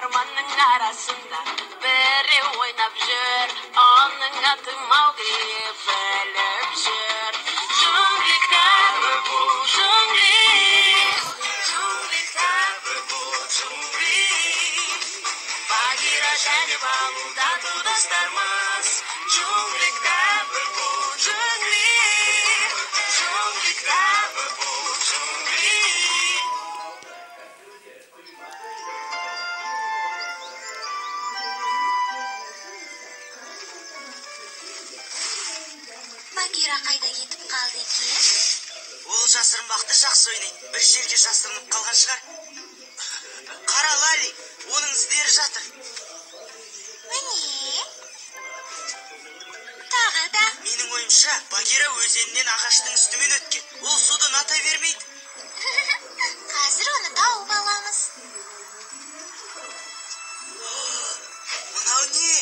орманның арасында біреу ойнап жүр, оның аты Маугли біліп жүр. Джунгли кітабы бұл джунгли, джунгли кітабы бұл джунгли. Багира және Балу тату достармыз. Джунгли кітабы бұл джунгли, джунгли кітабы бұл джунгли. Багира қайда кетіп қалды екен? Ол жасырынбақты жақсы ойнайды. Бір жерге жасырынып қалған шығар. Қара Лали, оның іздері жатыр. Міне. Тағы да. Менің ойымша, Багира өзеннен ағаштың үстімен өткен. Ол судан ата бермейді. Қазір оны тауып аламыз. Мынау не?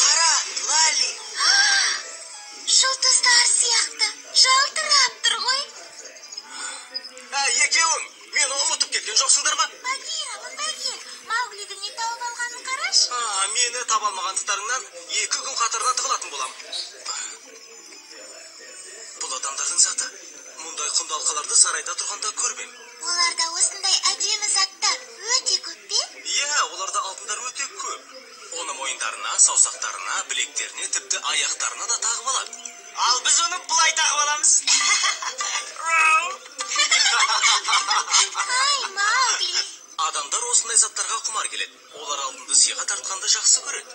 Қара Лали. Жұлдыздар сияқты жалтырап тұр ғой. Екеуің, мені ұмытып кеткен жоқсыңдар ма? Багира, мұнда кел. Мауглиді не тауып алғанын қарашы. Мені таба алмағандықтарыңнан 2 күн қатарынан тығылатын болам. Бұл адамдардың заты. Мұндай құнды алқаларды сарайда тұрғанда көрмем. Оларда осындай әдемі заттар өте көп пе? Иә, оларда алтындар өте көп. Оны мойындарына, саусақтарына, білектеріне, тіпті аяқтарына да тағып алады. Ал біз оны бұлай тағып аламыз. Ай, Маугли. Адамдар осындай заттарға құмар келеді. Олар алтынды сыйға тартқанды жақсы көреді.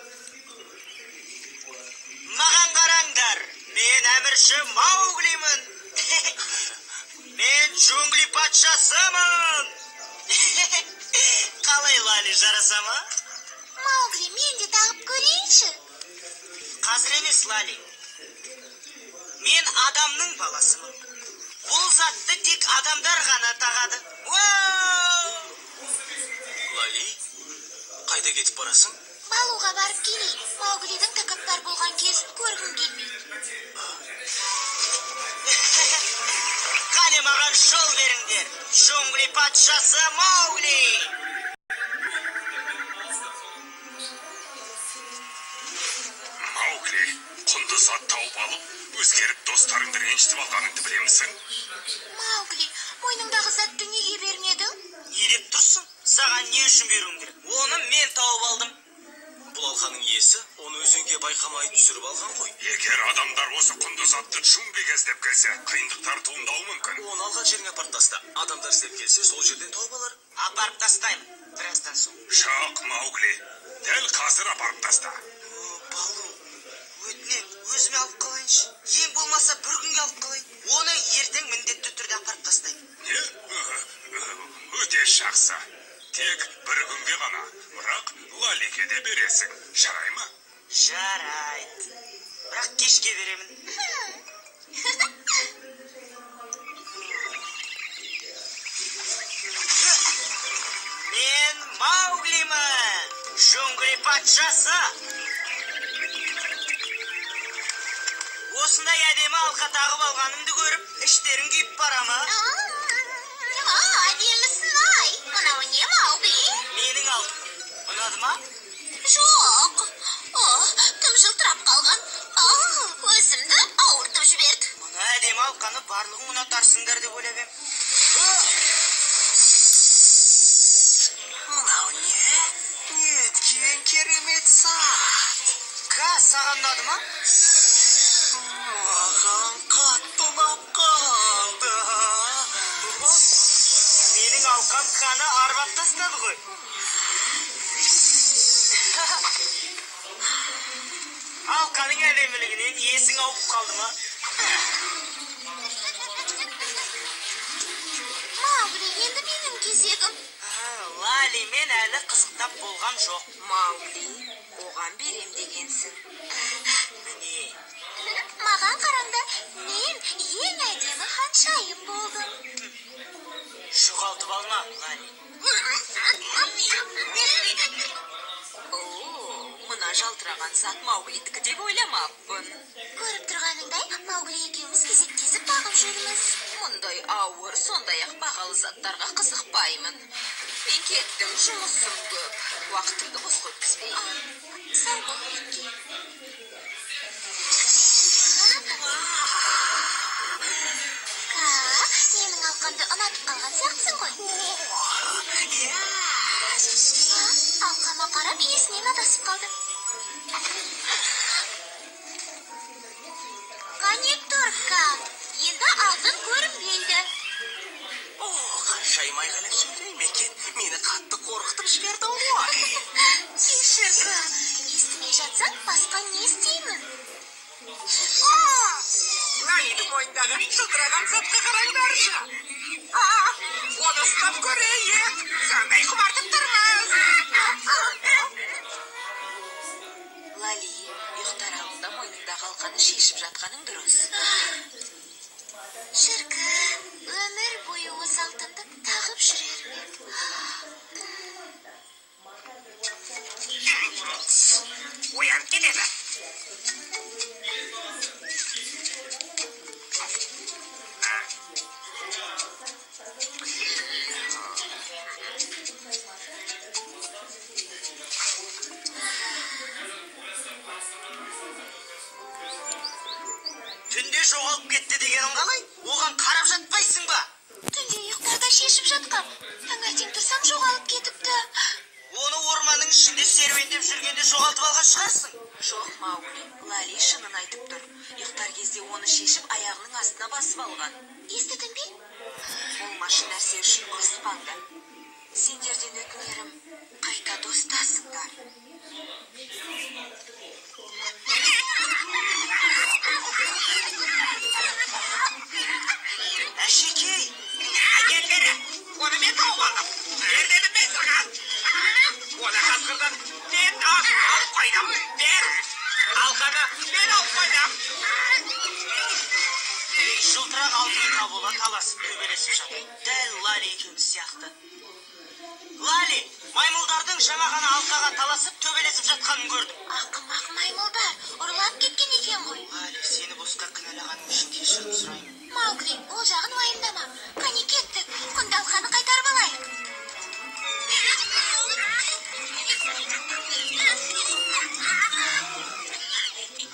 Маған қараңдар, мен әмірші Мауглимін. Мен джунгли патшасымын. Қалай Лали, жараса ма? Маугли, мен де тағып көрейінші. Қазір емес, Лали. Мен адамның баласымын. Бұл затты тек адамдар ғана тағады. Лали, қайда кетіп барасың? Балуға барып келейін. Мауглидің тәкаппар болған кезін көргім келмейді. Қане маған жол беріңдер. Джунгли патшасы Маугли. Маугли, құнды зат тауып алып, өзгеріп достарыңды ренжітіп алғаныңды білемісің? Маугли, мойныңдағы затты неге бермедің? Не деп тұрсың? Саған не үшін беруім керек? Оны мен тауып алдым. Бұл алқаның иесі оны өзенге байқамай түсіріп алған ғой. Егер адамдар осы құнды затты джунглиге іздеп келсе, қиындықтар туындауы мүмкін. Оны алған жеріңе апарып таста. Адамдар іздеп келсе, сол жерден тауып алар. Апарып тастаймын. Біраздан соң. Жоқ, Маугли, дәл қазір апарып таста. Балу, өтінем, өзіме алып қалайыншы. Ең болмаса бір күнге алып қалайын. Оны ертең міндетті түрде апарып тастаймын. Не? Өте жақсы. Тек бір күнге ғана, бірақ Лалиге де бересің. Жарай ма? Жарайды. Бірақ кешке беремін. Мен Мауглимін, джунгли патшасы. Осындай әдемі алқа тағып алғанымды көріп, іштерің күйіп бара ма? Әдемісің ай. Мынау не, Маугли? Менің алтыным. Ұнады ма? Жоқ. Тым жылтырап қалған. Өзімді ауыртып жіберді. Мұны әдемі алқаны барлығын ұнатарсыңдар деп ойлап ем. Мынау не? Неткен керемет сағат. Саған ұнады ма? Маған қатты ұнап қалды. Менің алқам қаны арбап тастады ғой. Алқаның әдемілігінен есің ауып қалды ма? Маугли, енді менің кезегім. Лали, мен әлі қызықтап болған жоқ. Маугли, оған берем дегенсің. Міне. Маған қараңда, мен ең әдемі ханшайым болдым. Жоғалтып алма, Лали. Мына Мына жалтыраған зат Мауглидікі деп ойламаппын. Көріп тұрғаныңдай, Маугли екеуміз кезектесіп бағып жүрміз. Мұндай ауыр, сондай-ақ бағалы заттарға қызықпаймын. Мен кеттім, жұмысым көп. Уақытымды босқа өткізбей. Сау бол, Винки. Менің алқамды ұнатып қалған сияқтысың ғой. Алқама қарап, иесінен адасып қалды. Коннекторка, енді алдын көрінбейді. Қаншайым айғайлап сөйлейм екен. Мені қатты қорқытып жіберді ғой. Кешіргі, естімей жатсаң, басқа не істеймін? Лалидің мойнындағы жылтыраған затқа қараңдаршы. Оны ұстап көрейік. Қандай құмартып тұрмыз. Лали, ұйықтар алдында мойныңдағы алқаны шешіп жатқаның дұрыс. Шіркін, өмір бойы осы алтынды тағып жүрер ме? Оянып кетеді. Түнде жоғалып кетті дегенің қалай? Оған қарап жатпайсың ба? Түнде ұйықтарда шешіп жатқам. Таңертең тұрсам жоғалып кетіпті. Оны орманның ішінде серуендеп жүргенде жоғалтып алған шығарсың. Жоқ, Маугли, Лали шынын айтып тұр. Ұйықтар кезде оны шешіп аяғының астына басып алған. Естідің бе? Болмашы нәрсе үшін ұрыспаңдар. Сендерден өтінерім, қайта достасыңдар. Әшекей, әкелдері, оны мен тауып алдым. Бер дедім мен саған. Оны қасқырдан мен алып қойдым. Бер, алқаны мен алып қойдым. Жылтырақ алтынға бола таласып төбелесіп жатыр. Дәл Лали екеуміз сияқты. Лали, маймылдардың жаңа ғана алқаға таласып төбелесіп жатқанын көрдім. Ақымақ маймылдар, ұрлап кеткен екен ғой. Лали, сені босқа кінәлағаным үшін кешірім сұраймын. Маугли, ол жағын уайымдама. Қане кеттік, құнды алқаны қайтарып алайық.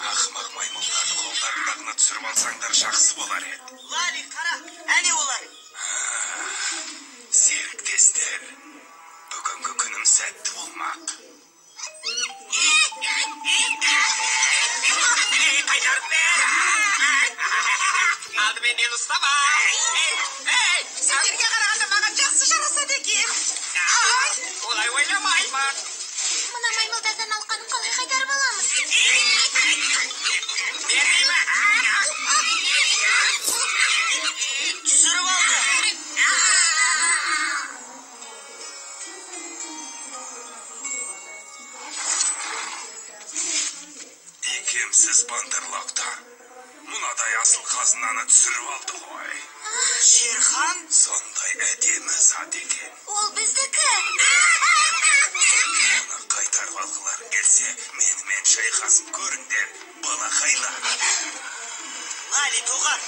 Ақымақ маймылдарды қолдарындағыны түсіріп алсаңдар жақсы болар еді. Лали, қара, әне олар. Серіктестер, бүгінгі күнім сәтті болмақ. Қайтарып бер. Алдымен мен ұстама. Сендерге қарағанда маған жақсы жарасады екен. Олай ойламаймын. Мына маймылдардан алқаны қалай қайтарып аламыз? Бермеймін. Түсіріп алды. Икемсіз бандырлақтар. Мұнадай асыл қазынаны түсіріп алды ғой. Шерхан? Сондай әдемі зат екен. Ол біздікі. Оны қайтарып алғыларың келсе, менімен шайқасып көріңдер, балақайлар. Лали, тоғар,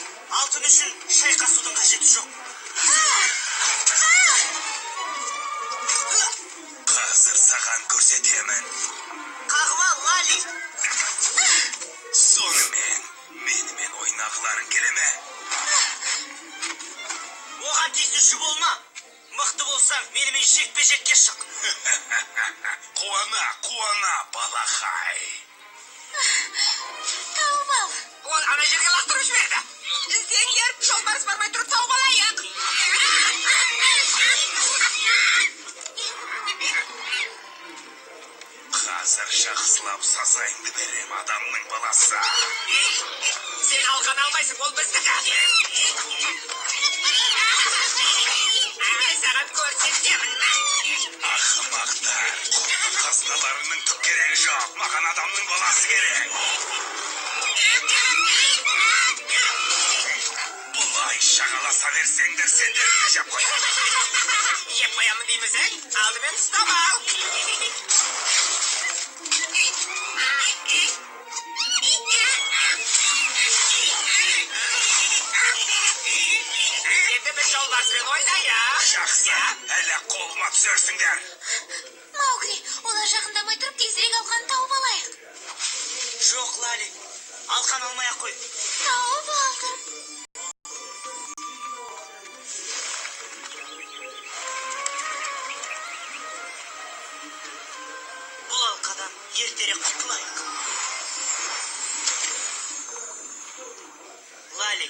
алтын үшін шайқасудың қажеті жоқ. Қазір саған көрсетемін. Қағып ал, Лали. Сонымен, менімен ойнағыларың келе ме? Оған тиісуші болма. Мықты болсаң, менімен жекпе-жекке шық. Қуана, балақай. Тауып ал. Ол ана жерге лақтырып жіберді. Іздеңдер, жолбарыс бармай тұрып тауып алайық. Қазір жақсылап сазайыңды берем, адамның баласы. Сен алған алмайсың, ол біздікі. Мен саған көрсетемін. Ақымақтар, қазыналарының түк керегі жоқ, маған адамның баласы керек. Бұлай шағаласа берсеңдер, сендерді жеп қоямын. Жеп қоямын дейміз, алдымен ұстап ал. темір жолбарыспен ойнайық. Жақсы, әлі қолыма түсерсіңдер. Маугли, олар жақындамай тұрып тезірек алқаны тауып алайық. Жоқ, Лали. Алқан алмай-ақ қой. Тауып алдым. Бұл алқадан ертерек құтылайық. Лали,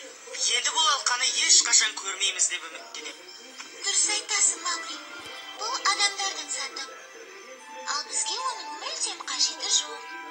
енді бұл алқаны ешқашан көрмейміз деп үміттенемін. Дұрыс айтасың, Маугли. Бұл адамдардың заты. Ал бізге оның мүлдем қажеті жоқ.